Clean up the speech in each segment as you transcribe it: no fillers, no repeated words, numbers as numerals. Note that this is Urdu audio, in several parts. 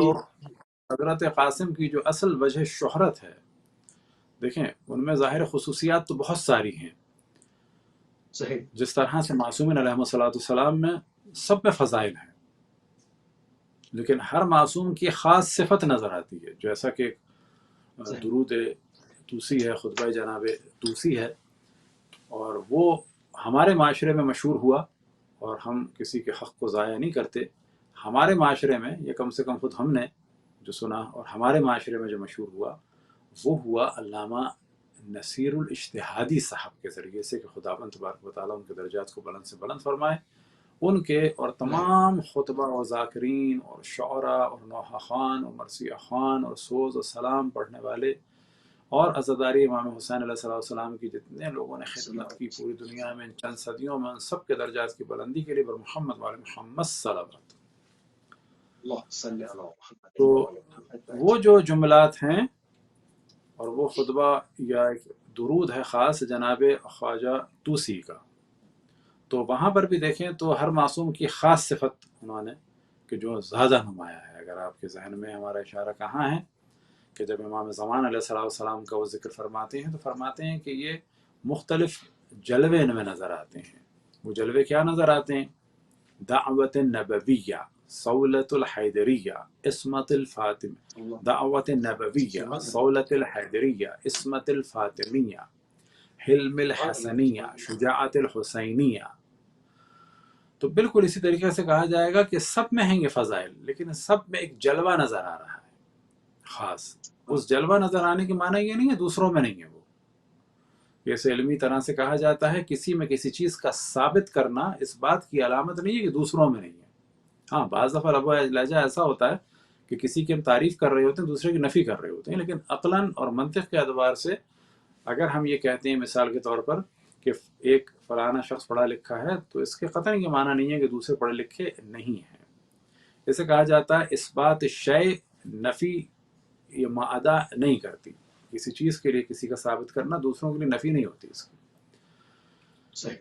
تو حضرت قاسم کی جو اصل وجہ شہرت ہے، دیکھیں ان میں ظاہر خصوصیات تو بہت ساری ہیں، صحیح، جس طرح سے معصومین علیہ السلام میں سب میں فضائل ہیں، لیکن ہر معصوم کی خاص صفت نظر آتی ہے، جیسا کہ صحیح، درود توسی ہے، خطبہ جناب توسی ہے، اور وہ ہمارے معاشرے میں مشہور ہوا، اور ہم کسی کے حق کو ضائع نہیں کرتے۔ ہمارے معاشرے میں، یا کم سے کم خود ہم نے جو سنا اور ہمارے معاشرے میں جو مشہور ہوا، وہ ہوا علامہ نصیر الاجتہادی صاحب کے ذریعے سے، کہ خداوند تبارک و تعالیٰ ان کے درجات کو بلند سے بلند فرمائے، ان کے اور تمام خطبہ و ذاکرین اور شعراء اور نوحہ خان اور مرثیہ خان اور سوز و سلام پڑھنے والے اور عزاداری امام حسین علیہ السلام کی جتنے لوگوں نے خدمت کی پوری دنیا میں ان چند صدیوں میں، ان سب کے درجات کی بلندی کے لیے بر محمد وعلی محمد صلوات۔ اللہ صلی علی محمد تو وعلی محمد۔ وہ جو جملات ہیں اور وہ خطبہ یا ایک درود ہے خاص جناب خواجہ توسی کا، تو وہاں پر بھی دیکھیں تو ہر معصوم کی خاص صفت انہوں نے کہ جو زیادہ نمایاں ہے۔ اگر آپ کے ذہن میں ہمارا اشارہ کہاں ہے کہ جب امام زمان علیہ السلام کا وہ ذکر فرماتے ہیں تو فرماتے ہیں کہ یہ مختلف جلوے ان میں نظر آتے ہیں۔ وہ جلوے کیا نظر آتے ہیں؟ دعوت نبویہ، صولت الحیدریہ، عصمت الفاطمہ، دعوت نبویہ، صولت الحیدریہ، عصمت الفاطمیہ، حلم الحسنیہ، شجاعت الحسینیہ۔ تو بالکل اسی طریقے سے کہا جائے گا کہ سب میں ہیں یہ فضائل، لیکن سب میں ایک جلوہ نظر آ رہا ہے خاص۔ اس جلوہ نظر آنے کی معنی یہ نہیں ہے دوسروں میں نہیں ہے وہ، جیسے علمی طرح سے کہا جاتا ہے کسی میں کسی چیز کا ثابت کرنا اس بات کی علامت نہیں ہے کہ دوسروں میں نہیں ہے۔ ہاں بعض دفعہ رب لہجہ ایسا ہوتا ہے کہ کسی کی ہم تعریف کر رہے ہوتے ہیں دوسرے کی نفی کر رہے ہوتے ہیں، لیکن عقلاً اور منطق کے اعتبار سے اگر ہم یہ کہتے ہیں مثال کے طور پر کہ ایک فلانا شخص پڑھا لکھا ہے، تو اس کے قطعاً یہ معنی نہیں ہے کہ دوسرے پڑھے لکھے نہیں ہیں۔ جیسے کہا جاتا ہے اس بات شے نفی یہ معدہ نہیں کرتی، کسی چیز کے لیے کسی کا ثابت کرنا دوسروں کے لیے نفی نہیں ہوتی اس کی۔ صحیح،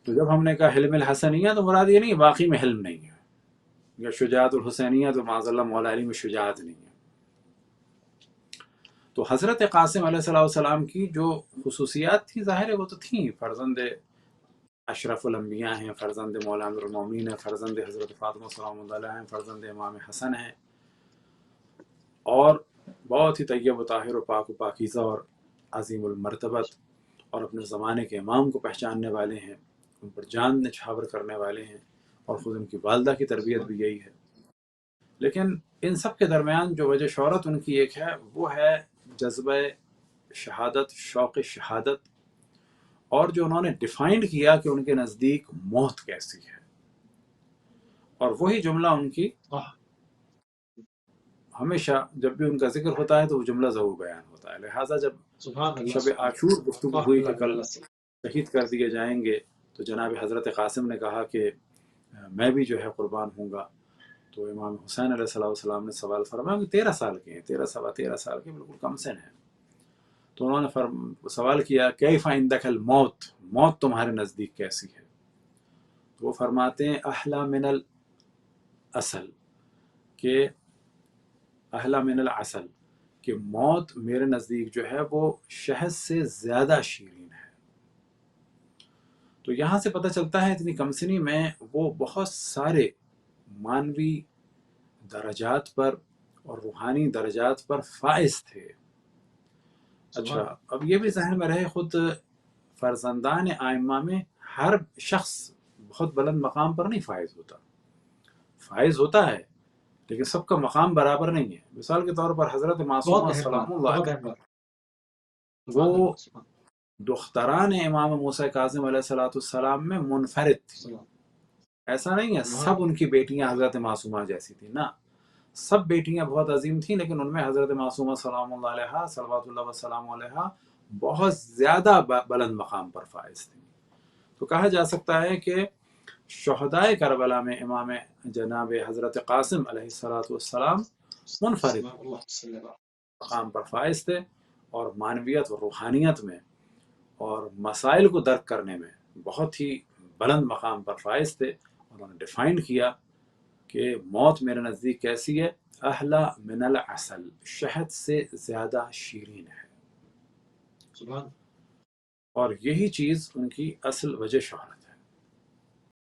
تو جب ہم نے کہا حلم الحسنیہ تو مراد یہ نہیں واقعی میں حلم نہیں ہے، یا شجاعت الحسینیہ تو معاذ اللہ مولا علی میں شجاعت نہیں ہے۔ تو حضرت قاسم علیہ السلام کی جو خصوصیات تھی ظاہر ہے وہ تو تھیں، فرزند اشرف الانبیاء ہیں، فرزند مولا امیر المومنین ہیں، فرزند حضرت فاطمہ سلام اللہ علیہ ہیں، فرزند امام حسن ہیں، اور بہت ہی طیب و طاہر و پاک و پاکیزہ اور عظیم المرتبت، اور اپنے زمانے کے امام کو پہچاننے والے ہیں، ان پر جان نچھاور کرنے والے ہیں، اور خود ان کی والدہ کی تربیت بھی یہی ہے۔ لیکن ان سب کے درمیان جو وجہ شہرت ان کی ایک ہے، وہ ہے جذبہ شہادت، شوق شہادت، اور جو انہوں نے ڈیفائنڈ کیا کہ ان کے نزدیک موت کیسی ہے، اور وہی جملہ ان کی ہمیشہ جب بھی ان کا ذکر ہوتا ہے تو وہ جملہ ضرور بیان ہوتا ہے۔ لہٰذا جب سبحان اللہ، شب عاشور گفتگو ہوئی کہ کل شہید کر دیے جائیں گے، تو جناب حضرت قاسم نے کہا کہ میں بھی جو ہے قربان ہوں گا، تو امام حسین علیہ السلام نے سوال فرمایا کہ 13 سال کے ہیں، 13 سوا کے بالکل کم سن ہیں، تو انہوں نے سوال کیا کیف عندک الموت، موت تمہارے نزدیک کیسی ہے؟ تو وہ فرماتے ہیں احلی من الاصل، کہ احلی من العسل، کہ موت میرے نزدیک جو ہے وہ شہد سے زیادہ شیرین ہے۔ تو یہاں سے پتہ چلتا ہے اتنی کم سنی میں وہ بہت سارے مانوی درجات پر اور روحانی درجات پر فائز تھے۔ اچھا، اب یہ بھی ذہن میں رہے خود فرزندان آئمہ میں ہر شخص بہت بلند مقام پر نہیں فائز ہوتا، فائز ہوتا ہے لیکن سب کا مقام برابر نہیں ہے۔ مثال کے طور پر حضرت معصومہ سلام اللہ علیہ وہ دختران امام موسیٰ کاظم علیہ السلام میں منفرد تھی، ایسا نہیں ہے سب ان کی بیٹیاں حضرت معصومہ جیسی تھیں، نہ، سب بیٹیاں بہت عظیم تھیں، لیکن ان میں حضرت معصومہ سلام اللہ علیہ صلوات اللہ وسلام علیہ بہت زیادہ بلند مقام پر فائز تھیں۔ تو کہا جا سکتا ہے کہ شہدائے کربلا میں امام جناب حضرت قاسم علیہ السلام منفرد مقام پر فائز تھے، اور معنویت و روحانیت میں اور مسائل کو درک کرنے میں بہت ہی بلند مقام پر فائز تھے۔ انہوں نے ڈیفائن کیا کہ موت میرے نزدیک کیسی ہے، احلا من العسل، شہد سے زیادہ شیرین ہے، سبحان اور یہی چیز ان کی اصل وجہ شہرت ہے۔